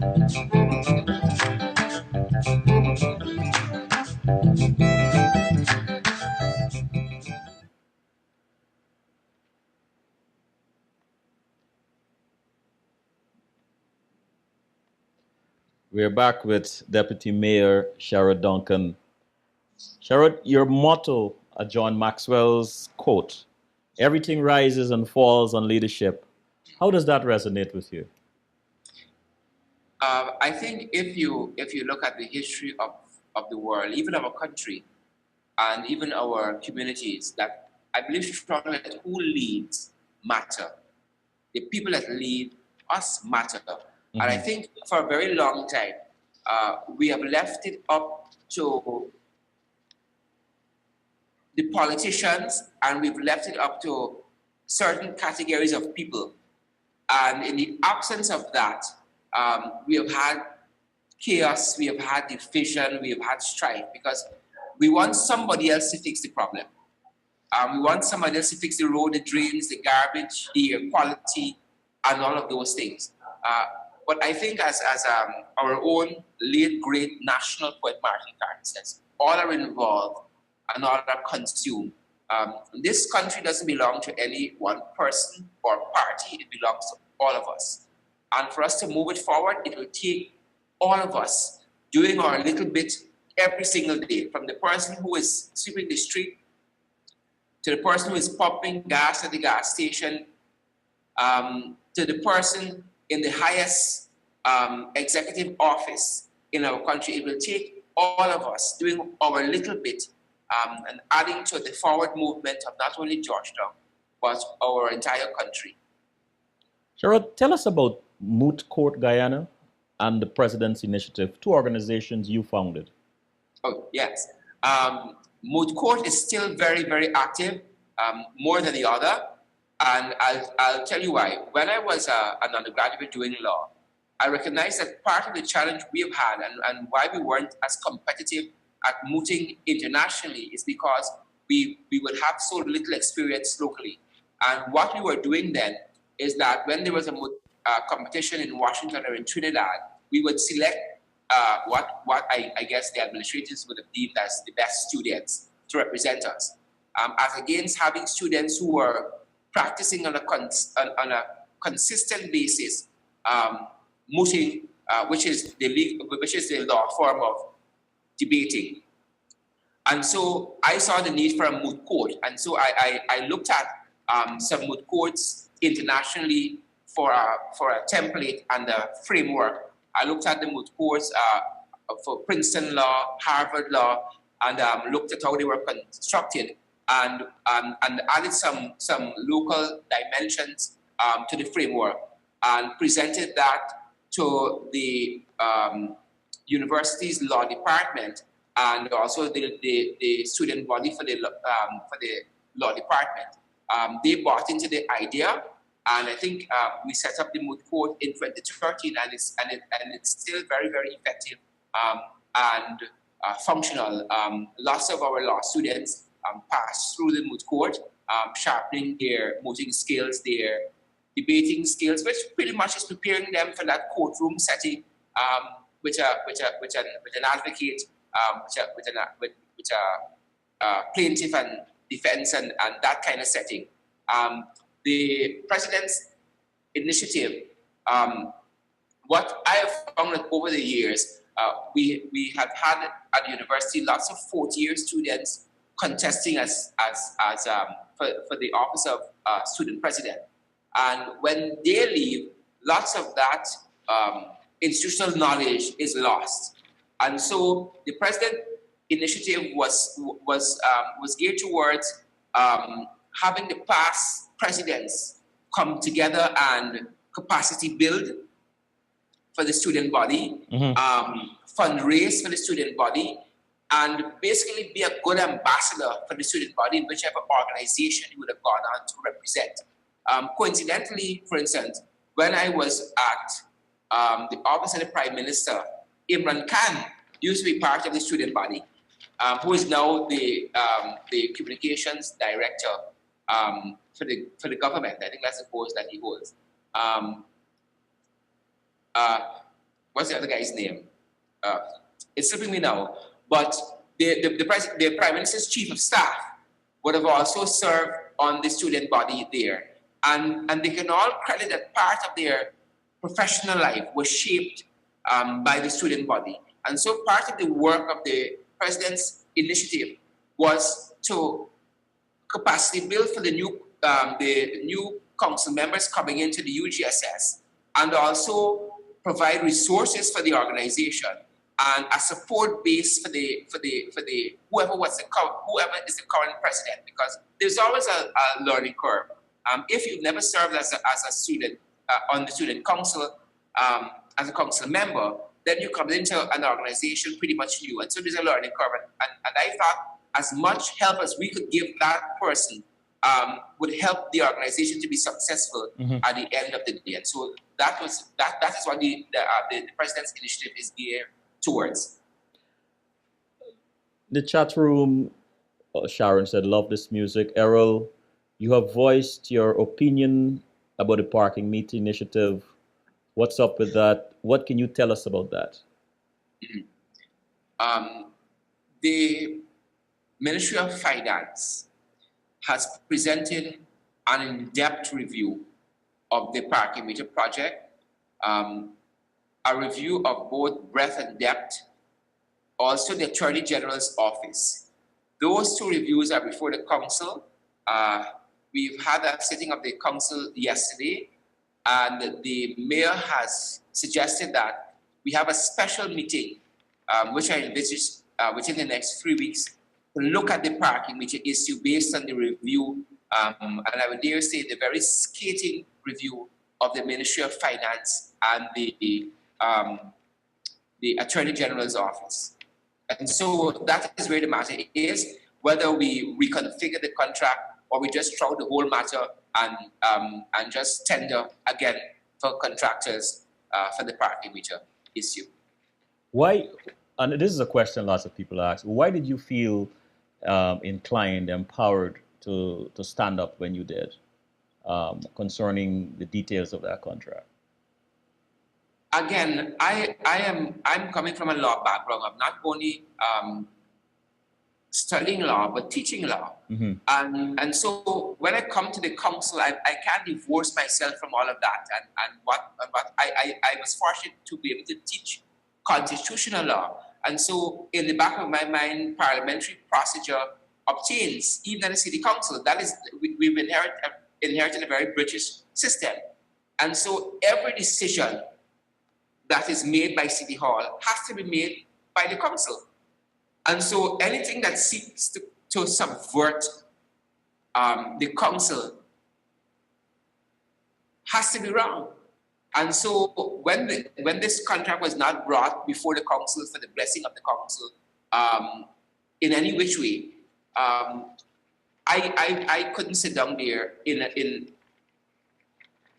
We're back with Deputy Mayor Sherod Duncan. Sherod, your motto, John Maxwell's quote, everything rises and falls on leadership. How does that resonate with you? I think if you look at the history of the world, even our country, and even our communities, that I believe strongly that who leads matter. The people that lead us matter. And I think for a very long time, we have left it up to the politicians, and we've left it up to certain categories of people. And in the absence of that, we have had chaos, we have had division, we have had strife, because we want somebody else to fix the problem. We want somebody else to fix the road, the drains, the garbage, the air quality, and all of those things. But I think as our own late great national poet Martin Carter says, all are involved and all are consumed. This country doesn't belong to any one person or party, it belongs to all of us. And for us to move it forward, it will take all of us doing our little bit every single day, from the person who is sweeping the street to the person who is pumping gas at the gas station, to the person in the highest executive office in our country. It will take all of us doing our little bit and adding to the forward movement of not only Georgetown, but our entire country. Sherod, tell us about Moot Court Guyana and the President's Initiative, two organizations you founded. Oh, yes. Moot Court is still very, very active, more than the other. And I'll tell you why. When I was an undergraduate doing law, I recognized that part of the challenge we have had and why we weren't as competitive at mooting internationally is because we would have so little experience locally. And what we were doing then is that when there was a competition in Washington or in Trinidad, we would select what I guess the administrators would have deemed as the best students to represent us, as against having students who were practicing on a consistent basis, mooting, which is the law form of debating. And so I saw the need for a moot court, and so I looked at some moot courts internationally for a template and a framework. I looked at the moot courts for Princeton law, Harvard law, and looked at how they were constructed, and added some local dimensions to the framework, and presented that to the university's law department and also the student body for the law department. They bought into the idea, and I think we set up the moot court in 2013, and it's still very, very effective and functional. Lots of our law students pass through the moot court, sharpening their mooting skills, their debating skills, which pretty much is preparing them for that courtroom setting, with an advocate, with a plaintiff and defense and that kind of setting. The president's initiative, what I have found that over the years, we have had at the university lots of fourth-year students contesting for the office of student president. And when they leave, lots of that institutional knowledge is lost. And so the president initiative was geared towards having the past presidents come together and capacity build for the student body, fundraise for the student body, and basically be a good ambassador for the student body in whichever organization you would have gone on to represent. Coincidentally, for instance, when I was at the office of the Prime Minister, Imran Khan used to be part of the student body, who is now the communications director for the government. I think that's the post that he holds. what's the other guy's name? Uh, it's slipping me now. But the Prime Minister's Chief of Staff would have also served on the student body there. And they can all credit that part of their professional life was shaped by the student body. And so part of the work of the President's initiative was to capacity build for the new council members coming into the UGSS, and also provide resources for the organization and a support base for the whoever is the current president, because there's always a learning curve. If you've never served as a student on the student council, as a council member, then you come into an organization pretty much new, and so there's a learning curve. And I thought as much help as we could give that person would help the organization to be successful at the end of the day. And so that is what the president's initiative is geared towards. The chat room, Sharon said, love this music. Errol, you have voiced your opinion about the parking meter initiative. What's up with that? What can you tell us about that? The Ministry of Finance has presented an in-depth review of the parking meter project, a review of both breadth and depth, also the Attorney General's office. Those two reviews are before the council. We've had a sitting of the council yesterday, and the mayor has suggested that we have a special meeting, which I envisage within the next 3 weeks, to look at the parking meter issue based on the review, and I would dare say the very scathing review of the Ministry of Finance and the Attorney General's office. And so that is where the matter is, whether we reconfigure the contract or we just throw the whole matter and just tender again for contractors for the parking meter issue. Why, and this is a question lots of people ask, why did you feel inclined, empowered to stand up when you did concerning the details of that contract? Again, I'm coming from a law background. I'm not only studying law, but teaching law. And so when I come to the council, I can't divorce myself from all of that. And what I was fortunate to be able to teach constitutional law. And so in the back of my mind, parliamentary procedure obtains, even at the city council. That is, we've inherited a very British system. And so every decision that is made by City Hall has to be made by the council. And so anything that seeks to subvert the council has to be wrong. And so when this contract was not brought before the council for the blessing of the council in any which way, I couldn't sit down there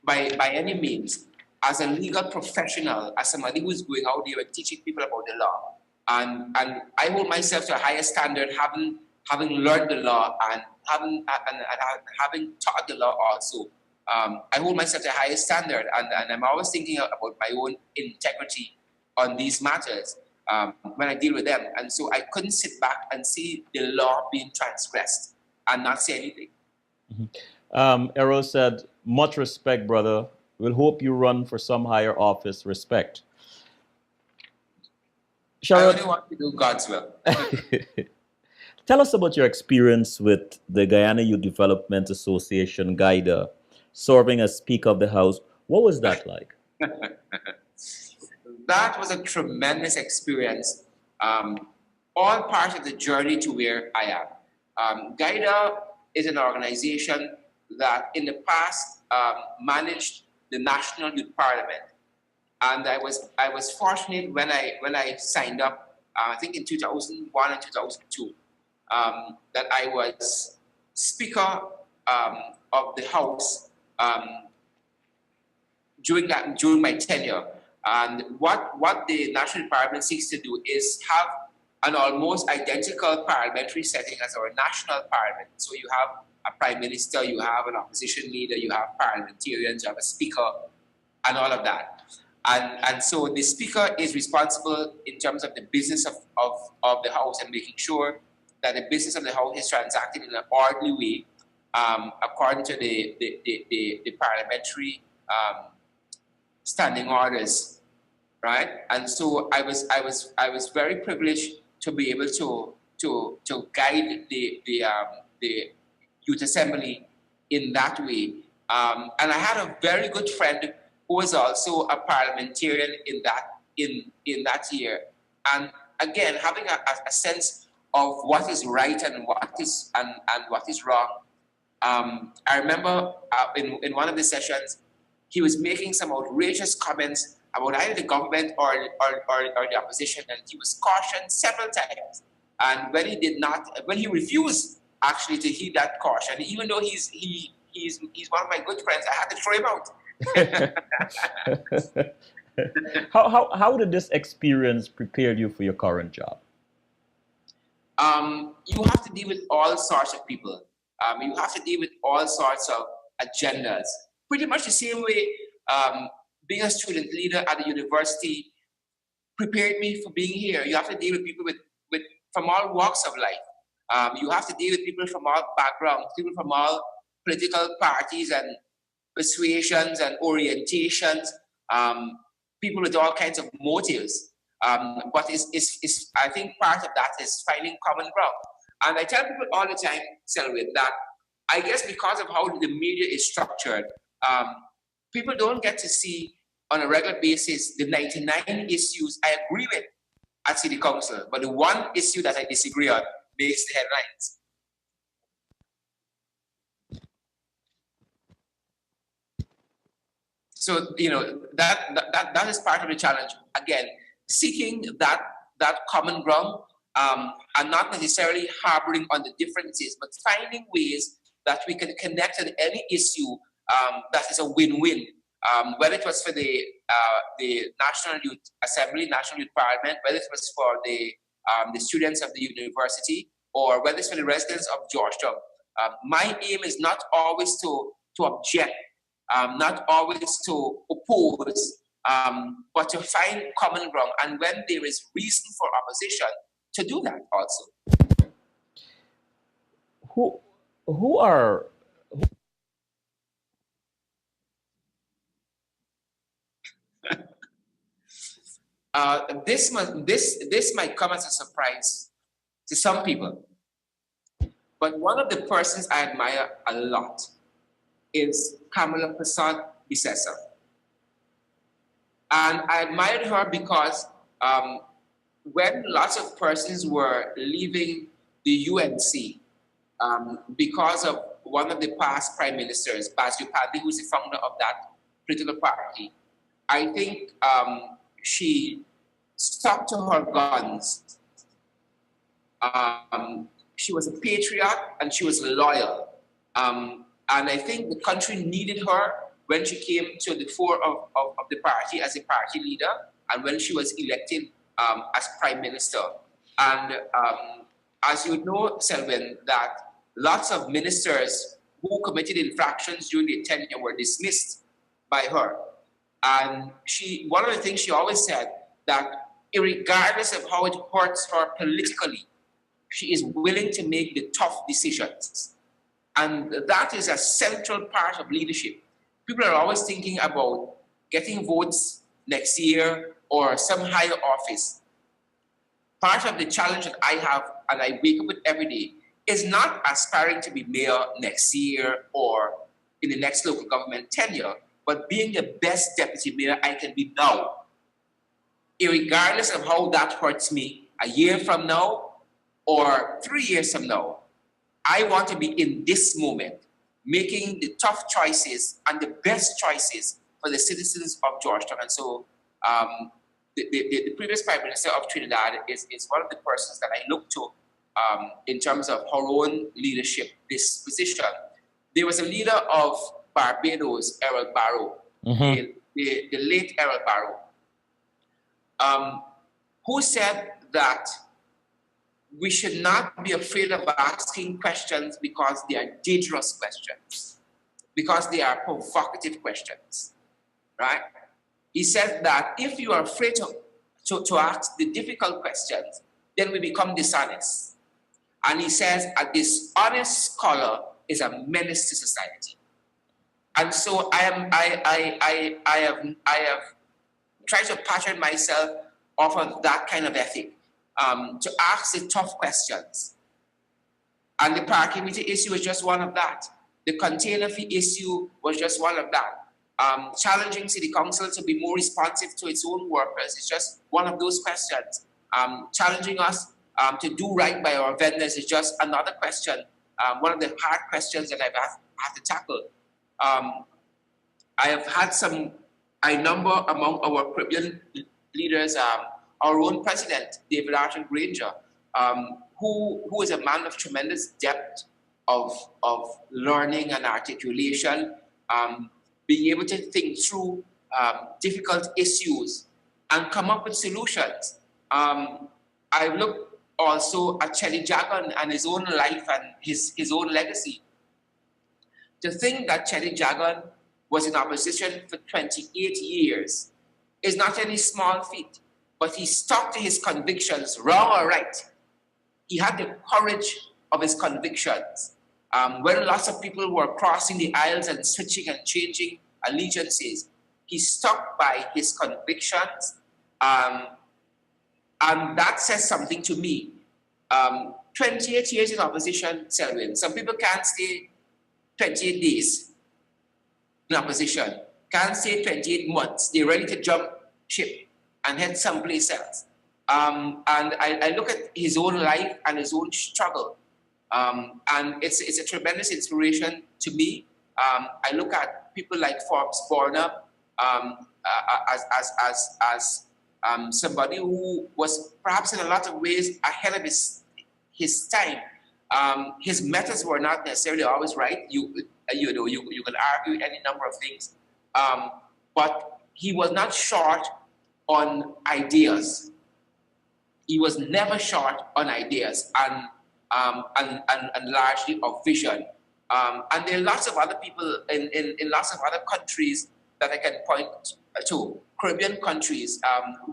by any means as a legal professional, as somebody who's going out there and teaching people about the law. And I hold myself to a higher standard, having learned the law and having taught the law also. I hold myself to a higher standard, and I'm always thinking about my own integrity on these matters when I deal with them. And so I couldn't sit back and see the law being transgressed and not say anything. Errol said, much respect, brother. We'll hope you run for some higher office. Respect. I only want to do God's will. Tell us about your experience with the Guyana Youth Development Association, GAIDA, serving as Speaker of the House. What was that like? That was a tremendous experience. All part of the journey to where I am. GAIDA is an organization that in the past managed the National Youth Parliament. And I was fortunate when I signed up, I think in 2001 and 2002, that I was Speaker of the House during my tenure. And what the National Parliament seeks to do is have an almost identical parliamentary setting as our national parliament. So you have a prime minister, you have an opposition leader, you have parliamentarians, you have a speaker, and all of that. And so the speaker is responsible in terms of the business of the house and making sure that the business of the house is transacted in an orderly way, according to the parliamentary standing orders, right? And so I was very privileged to be able to guide the youth assembly in that way. And I had a very good friend who was also a parliamentarian in that year. And again, having a sense of what is right and what is wrong. I remember in one of the sessions, he was making some outrageous comments about either the government or the opposition, and he was cautioned several times. And when he refused actually to heed that caution, even though he's one of my good friends, I had to throw him out. How did this experience prepare you for your current job? You have to deal with all sorts of people. You have to deal with all sorts of agendas. Pretty much the same way being a student leader at the university prepared me for being here. You have to deal with people from all walks of life. You have to deal with people from all backgrounds, people from all political parties and persuasions and orientations, people with all kinds of motives. But I think part of that is finding common ground. And I tell people all the time, Selwyn, that I guess because of how the media is structured, people don't get to see on a regular basis the 99 issues I agree with at City Council, but the one issue that I disagree on makes the headlines. So, that is part of the challenge. Again, seeking that common ground, and not necessarily harboring on the differences, but finding ways that we can connect on any issue that is a win-win. Whether it was for the National Youth Assembly, National Youth Parliament, whether it was for the students of the university, or whether it's for the residents of Georgetown. My aim is not always to object, not always to oppose, but to find common ground. And when there is reason for opposition, to do that also. Who are this might come as a surprise to some people, but one of the persons I admire a lot is Kamala Prasad Bisesa. And I admired her because when lots of persons were leaving the UNC because of one of the past prime ministers, Basu Padi, who's the founder of that political party, I think she stuck to her guns. She was a patriot and she was loyal. And I think the country needed her when she came to the fore of the party as a party leader and when she was elected as prime minister. And as you know, Selwyn, that lots of ministers who committed infractions during their tenure were dismissed by her. And one of the things she always said, that regardless of how it hurts her politically, she is willing to make the tough decisions. And that is a central part of leadership. People are always thinking about getting votes next year or some higher office. Part of the challenge that I have, and I wake up with every day, is not aspiring to be mayor next year or in the next local government tenure, but being the best deputy mayor I can be now. Irregardless of how that hurts me a year from now or 3 years from now, I want to be in this moment, making the tough choices and the best choices for the citizens of Georgetown. And so the previous Prime Minister of Trinidad is one of the persons that I look to in terms of her own leadership disposition. There was a leader of Barbados, Errol Barrow, the late Errol Barrow, who said that we should not be afraid of asking questions because they are dangerous questions, because they are provocative questions, right? He said that if you are afraid to ask the difficult questions, then we become dishonest. And he says a dishonest scholar is a menace to society. And so I have tried to pattern myself off of that kind of ethic, to ask the tough questions. And the parking meter issue is just one of that. The container fee issue was just one of that. Challenging City Council to be more responsive to its own workers is just one of those questions. Challenging us to do right by our vendors is just another question. One of the hard questions that I've had to tackle. I have had a number among our Caribbean leaders, our own president, David Arthur Granger, who is a man of tremendous depth of learning and articulation, being able to think through difficult issues and come up with solutions. I look also at Chelly Jagan and his own life and his own legacy. To think that Chelly Jagan was in opposition for 28 years is not any small feat, but he stuck to his convictions, wrong or right. He had the courage of his convictions. When lots of people were crossing the aisles and switching and changing allegiances, he stuck by his convictions, and that says something to me. 28 years in opposition, Selwyn. Some people can't stay 28 days in opposition, can't stay 28 months. They're ready to jump ship and head someplace else. And I look at his own life and his own struggle, and it's a tremendous inspiration to me. I look at people like Forbes Borner as somebody who was perhaps in a lot of ways ahead of his time. His methods were not necessarily always right. You can argue any number of things, but he was not short on ideas. He was never short on ideas and largely of vision. And there are lots of other people in lots of other countries that I can point to, Caribbean countries,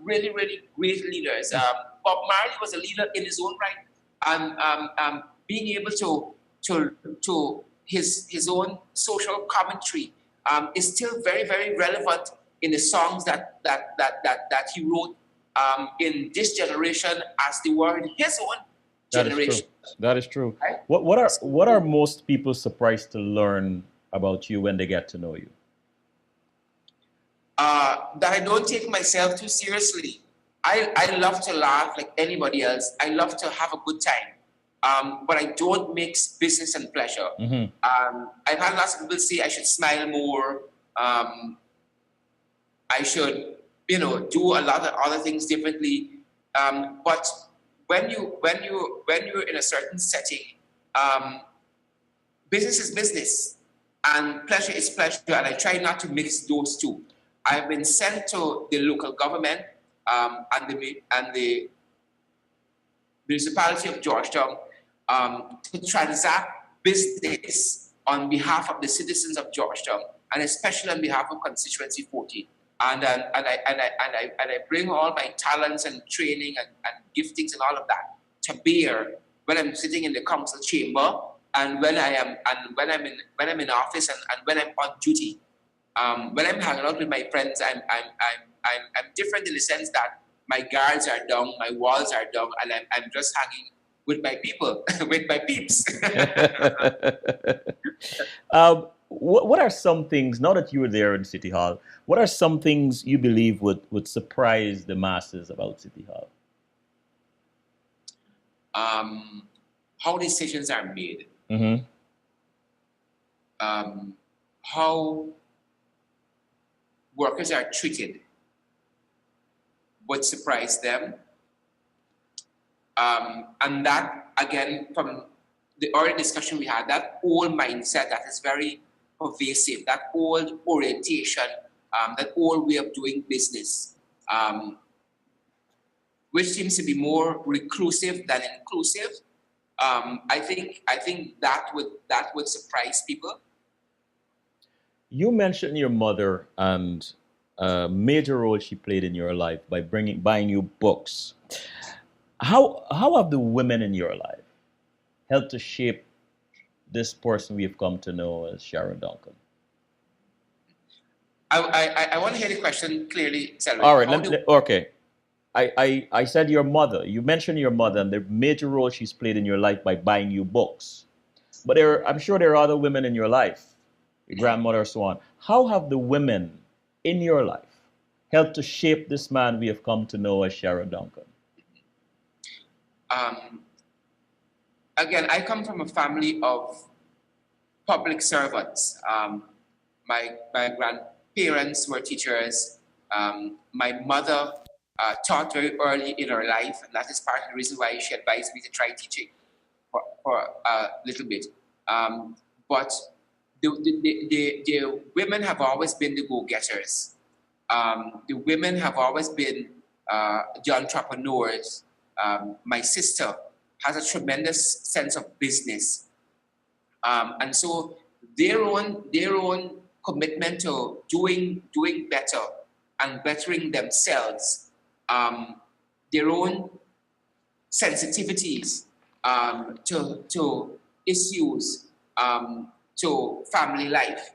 really, really great leaders. Bob Marley was a leader in his own right, and being able to his own social commentary is still very, very relevant in the songs that he wrote in this generation as they were in his own generation. That is true. Right? What are most people surprised to learn about you when they get to know you? That I don't take myself too seriously. I love to laugh like anybody else. I love to have a good time. But I don't mix business and pleasure. Mm-hmm. I've had lots of people say I should smile more. I should, do a lot of other things differently. But when you're in a certain setting, business is business, and pleasure is pleasure, and I try not to mix those two. I've been sent to the local government and the municipality of Georgetown to transact business on behalf of the citizens of Georgetown, and especially on behalf of constituency 14. And I bring all my talents and training and giftings and all of that to bear when I'm sitting in the council chamber and when I'm in office and when I'm on duty. When I'm hanging out with my friends, I'm different in the sense that my guards are down, my walls are down, and I'm just hanging with my people, with my peeps. What are some things, now that you were there in City Hall, what are some things you believe would surprise the masses about City Hall? How decisions are made. Mm-hmm. How workers are treated would surprise them. And that, again, from the early discussion we had, that old mindset that is very pervasive, that old orientation, that old way of doing business, which seems to be more reclusive than inclusive. I think that would surprise people. You mentioned your mother and a major role she played in your life by buying you books. How have the women in your life helped to shape this person we've come to know as Sherod Duncan? I want to hear the question clearly, Selwyn. All right, How do okay. I said your mother. You mentioned your mother and the major role she's played in your life by buying you books. But I'm sure there are other women in your life, your grandmother, so on. How have the women in your life helped to shape this man we have come to know as Sherod Duncan? um, again, I come from a family of public servants. My grandparents were teachers. My mother taught very early in her life, and that is part of the reason why she advised me to try teaching for a little bit. But the women have always been the go-getters. The women have always been the entrepreneurs. My sister has a tremendous sense of business, and so their own commitment to doing better and bettering themselves, their own sensitivities to issues, to family life,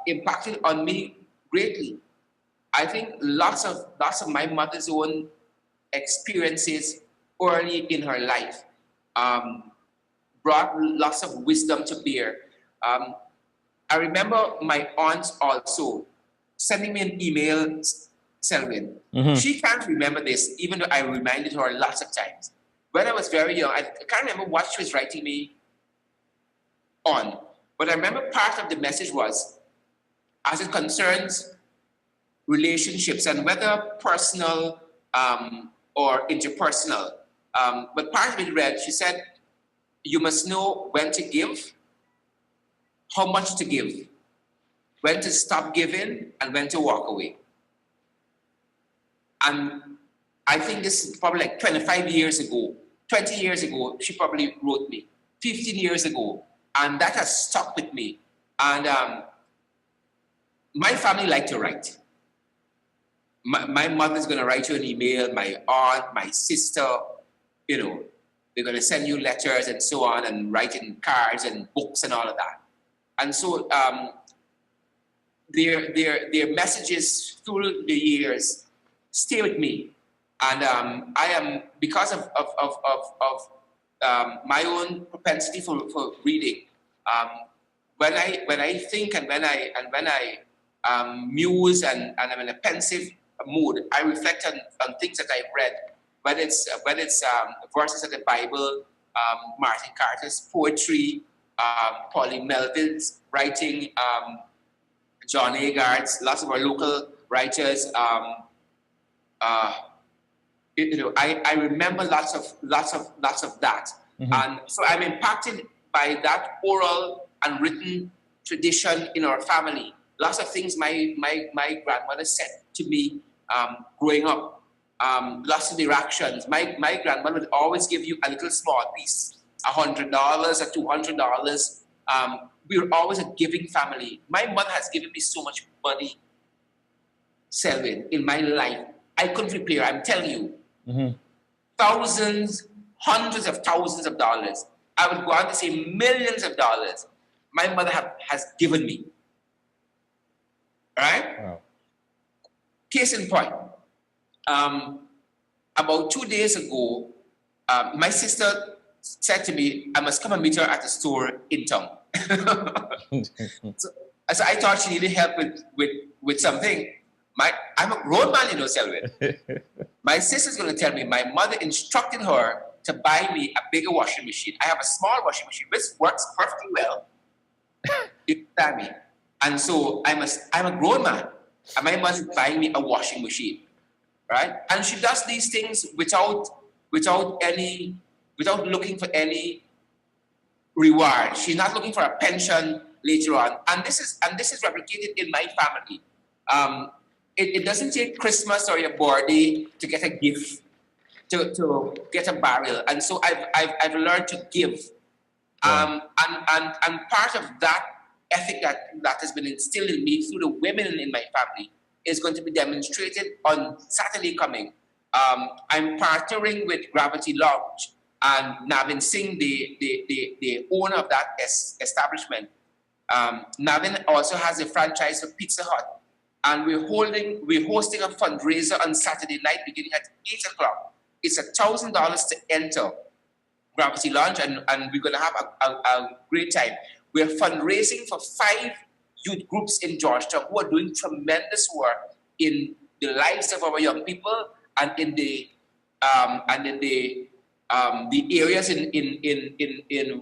impacted on me greatly. I think lots of my mother's own experiences early in her life brought lots of wisdom to bear. Um, I remember my aunt also sending me an email, Selwyn. Mm-hmm. She can't remember this, even though I reminded her lots of times. When I was very young, I can't remember what she was writing me on, but I remember part of the message was, as it concerns relationships and whether personal or interpersonal. But part of it read, she said, you must know when to give, how much to give, when to stop giving, and when to walk away. And I think this is probably like 25 years ago, 20 years ago, she probably wrote me, 15 years ago. And that has stuck with me. And my family like to write. My mother's going to write you an email, my aunt, my sister, they're going to send you letters and so on, and writing cards and books and all of that. And so their messages through the years stay with me. And I am, because of my own propensity for reading, when I think and when I muse and I'm in a pensive mood, I reflect on things that I've read, whether it's verses of the Bible, Martin Carter's poetry, Pauline Melville's writing, John Agard's, lots of our local writers. I remember lots of that, Mm-hmm. and so I'm impacted by that oral and written tradition in our family. Lots of things my grandmother said to me growing up. Lots of directions. My grandmother would always give you a little small piece, $100 or $200. We were always a giving family. My mother has given me so much money, Selwyn, in my life. I couldn't repay her, I'm telling you. Mm-hmm. Thousands, hundreds of thousands of dollars. I would go on to say millions of dollars. My mother has given me. All right? Wow. Case in point. About 2 days ago, my sister said to me, I must come and meet her at a store in town. so I thought she needed help with something. I'm a grown man, Selwyn. My sister's going to tell me my mother instructed her to buy me a bigger washing machine. I have a small washing machine, which works perfectly well. You understand me? And so I'm a grown man, and my mother's buying me a washing machine, right? And she does these things without looking for any reward. She's not looking for a pension later on. And this is replicated in my family. It doesn't take Christmas or your birthday to get a gift, to get a barrel. And so I've learned to give. And part of that ethic that has been instilled in me through the women in my family is going to be demonstrated on Saturday coming. I'm partnering with Gravity Lounge, and Navin Singh, the owner of that establishment. Navin also has a franchise for Pizza Hut, and we're hosting a fundraiser on Saturday night beginning at 8 o'clock. It's $1,000 to enter Gravity Lounge, and we're going to have a great time. We're fundraising for 5 youth groups in Georgetown who are doing tremendous work in the lives of our young people and in the areas in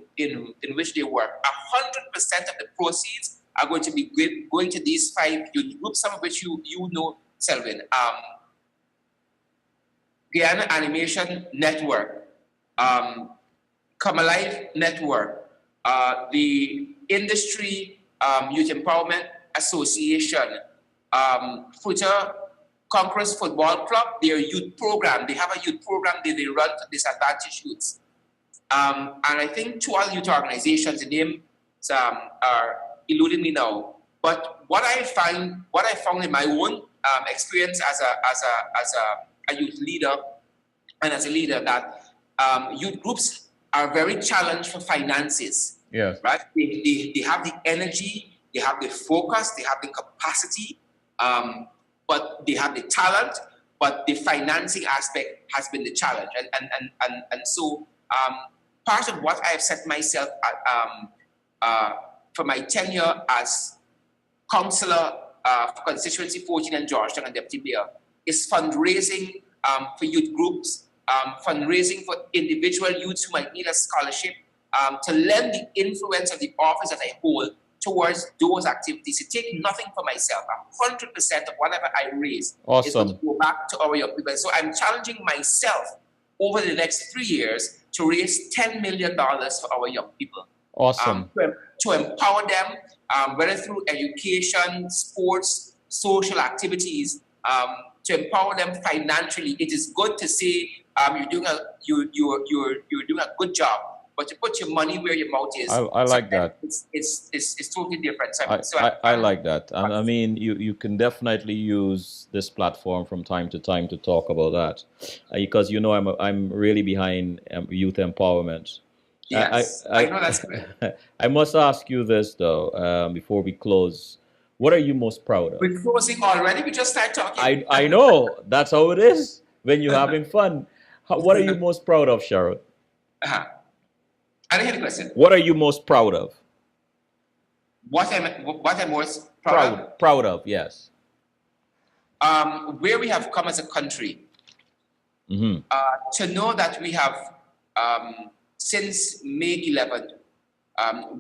which they work. 100% of the proceeds are going to be going to these 5 youth groups, some of which you know, Selvin. Guyana Animation Network, Come Alive Network, the Industry Youth Empowerment Association, Future Conquerors Football Club, their youth program. They have a youth program that they run to disadvantaged youths. And I think 2 other youth organizations, the names are eluding me now. But what I found in my own experience as a youth leader and as a leader, that youth groups are very challenged for finances. Yes. Right? They have the energy, they have the focus, they have the capacity, but they have the talent, but the financing aspect has been the challenge. And so part of what I have set myself for my tenure as councillor for constituency 14 in Georgetown and deputy mayor is fundraising for youth groups, fundraising for individual youths who might need a scholarship, to lend the influence of the office that I hold towards those activities, to take nothing for myself. 100% of whatever I raise is going to go back to our young people. So I'm challenging myself over the next 3 years to raise $10 million for our young people. Awesome. To empower them, whether through education, sports, social activities, to empower them financially. It is good to say you're doing a good job, but to put your money where your mouth is. I like that. It's totally different. I like that. And I mean, you can definitely use this platform from time to time to talk about that, because I'm really behind youth empowerment. Yes, I know that's good. I must ask you this though, before we close. What are you most proud of? We're closing already. We just started talking. I know. That's how it is when you're having fun. What are you most proud of, Sherod? I didn't hear the question. What are you most proud of? What I'm most proud of? Proud of, yes. Where we have come as a country. Mm-hmm. To know that we have, since May 11th,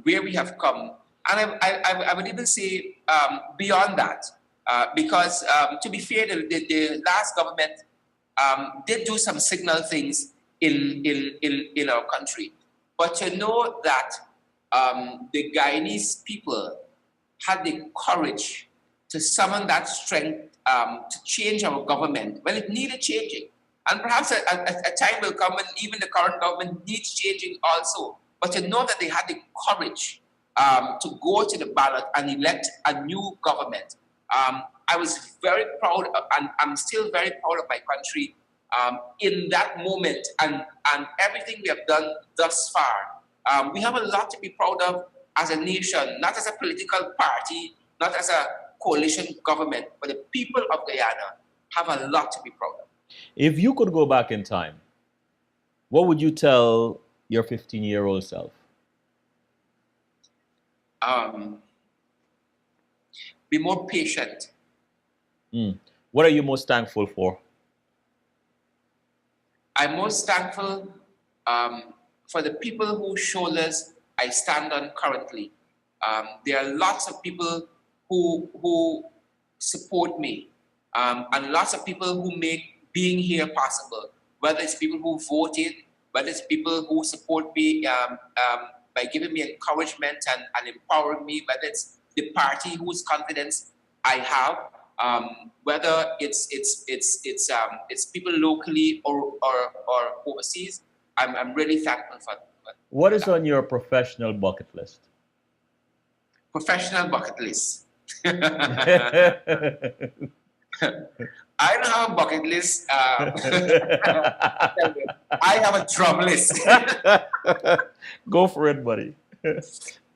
where we have come. And I would even say beyond that, because to be fair, the last government did do some signal things in our country. But to know that the Guyanese people had the courage to summon that strength to change our government when it needed changing. And perhaps a time will come when even the current government needs changing also. But to know that they had the courage to go to the ballot and elect a new government. I was very proud, and I'm still very proud of my country in that moment and everything we have done thus far. We have a lot to be proud of as a nation, not as a political party, not as a coalition government, but the people of Guyana have a lot to be proud of. If you could go back in time, what would you tell your 15-year-old self? Be more patient. What are you most thankful for? I'm most thankful for the people whose shoulders I stand on currently. There are lots of people who support me, and lots of people who make being here possible, whether it's people who voted, whether it's people who support me by giving me encouragement and empowering me, whether it's the party whose confidence I have, whether it's people locally or overseas. I'm really thankful for that. What is on your professional bucket list? Professional bucket list. I don't have a bucket list. I have a drum list. Go for it, buddy.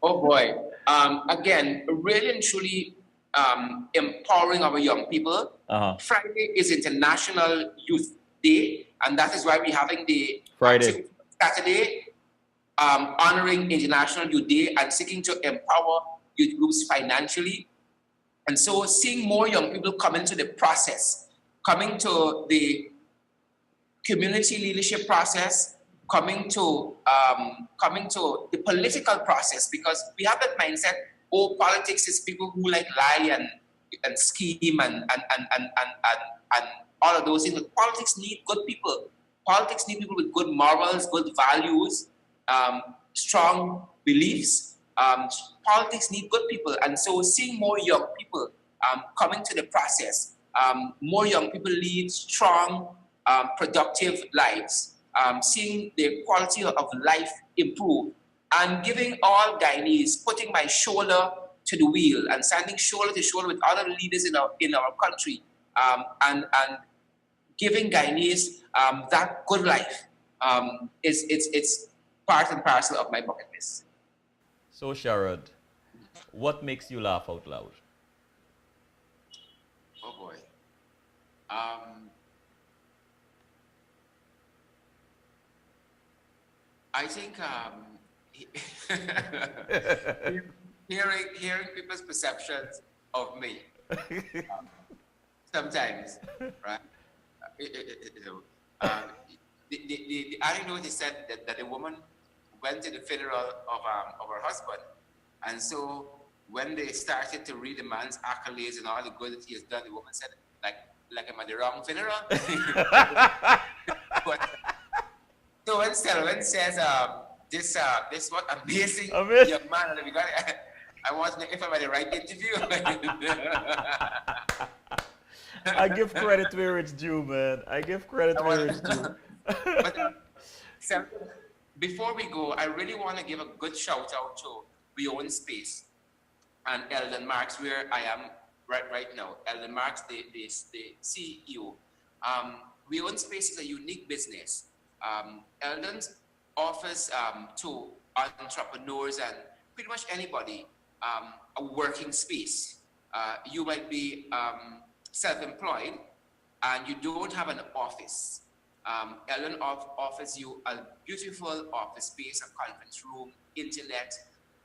Oh boy. Again, really and truly empowering our young people. Uh-huh. Friday is International Youth Day, and that is why we're having the Friday. activity Saturday, honoring International Youth Day and seeking to empower youth groups financially. And so seeing more young people come into the process, coming to the community leadership process, coming to the political process, because we have that mindset, oh, politics is people who like lie and scheme and all of those things. But politics need good people. Politics need people with good morals, good values, strong beliefs. Politics need good people. And so seeing more young people coming to the process, more young people lead strong, productive lives, seeing the quality of life improve, and giving all Guyanese, putting my shoulder to the wheel and standing shoulder to shoulder with other leaders in our country, and giving Guyanese that good life it's part and parcel of my bucket list. So, Sherod, what makes you laugh out loud? Oh boy. Um, I think hearing people's perceptions of me sometimes, right? You know, the anecdote is said that the woman went to the funeral of her husband, and so when they started to read the man's accolades and all the good that he has done, the woman said, like I'm at the wrong funeral. But, so when Selwyn says, this what amazing Amazing. young man, and we got it, I want to know if I'm at the right interview. I give credit where it's due, man. I give credit where it's due. But Selwyn, before we go, I really want to give a good shout out to We Own Space and Eldon Marks, where I am right now. Eldon Marks, the CEO. We Own Space is a unique business. Eldon offers to entrepreneurs and pretty much anybody a working space. You might be self-employed and you don't have an office. Eldon offers you a beautiful office space, a conference room, internet,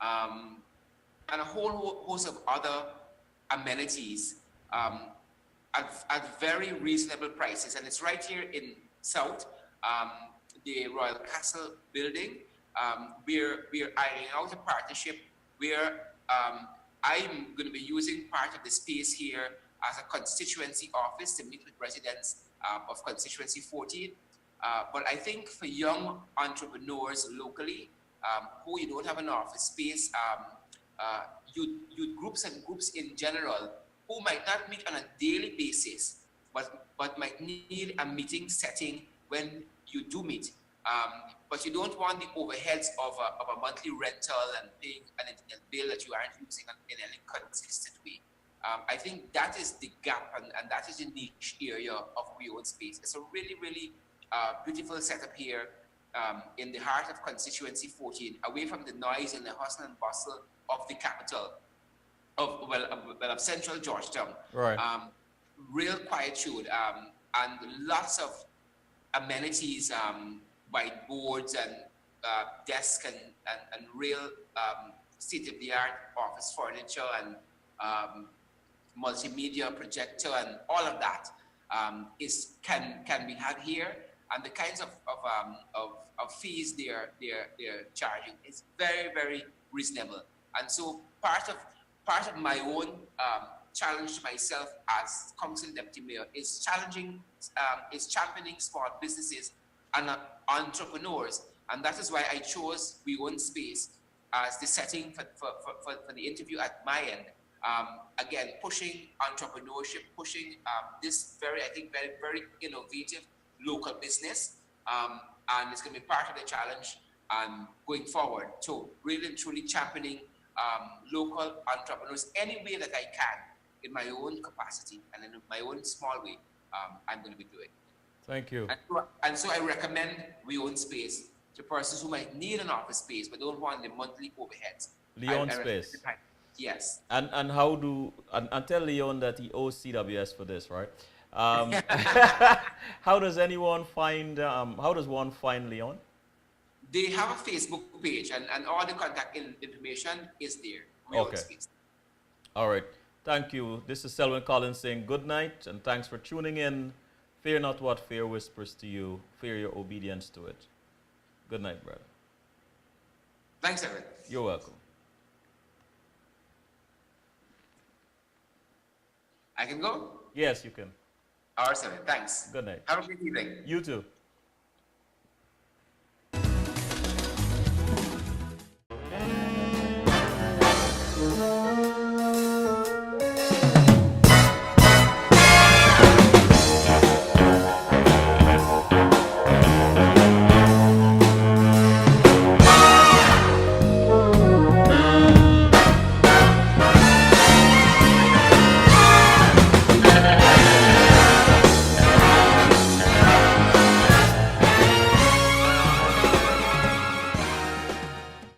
and a whole host of other amenities at very reasonable prices. And it's right here in South, the Royal Castle building. We're ironing out a partnership where I'm going to be using part of the space here as a constituency office to meet with residents of constituency 14. But I think for young entrepreneurs locally who you don't have an office space, youth groups and groups in general who might not meet on a daily basis, but might need a meeting setting when you do meet. But you don't want the overheads of a monthly rental and paying an internet bill that you aren't using in any consistent way. I think that is the gap, and that is the niche area of We Own Space. It's a really, really beautiful setup here in the heart of constituency 14, away from the noise and the hustle and bustle of the capital of central Georgetown. Right. Real quietude and lots of amenities, whiteboards and desks and real state-of-the-art office furniture and multimedia projector and all of that can be had here, and the kinds of fees they're charging is very, very reasonable. And so part of my own challenge to myself as council deputy mayor is championing small businesses and entrepreneurs, and that is why I chose We Own Space as the setting for the interview at my end. Again, pushing entrepreneurship, pushing this very innovative local business, and it's going to be part of the challenge going forward to really and truly championing local entrepreneurs any way that I can in my own capacity and in my own small way, I'm going to be doing. Thank you. And so I recommend We Own Space to persons who might need an office space but don't want the monthly overheads. Leon I recommend Space. it. Yes. And how do and tell Leon that he owes CWS for this, right? How does one find Leon? They have a Facebook page, and all the contact information is there. We Own Okay. Space. All right. Thank you. This is Selwyn Collins saying good night and thanks for tuning in. Fear not what fear whispers to you. Fear your obedience to it. Good night, brother. Thanks, Evan. You're welcome. I can go? Yes, you can. All right, thanks. Good night. Have a great evening. You too.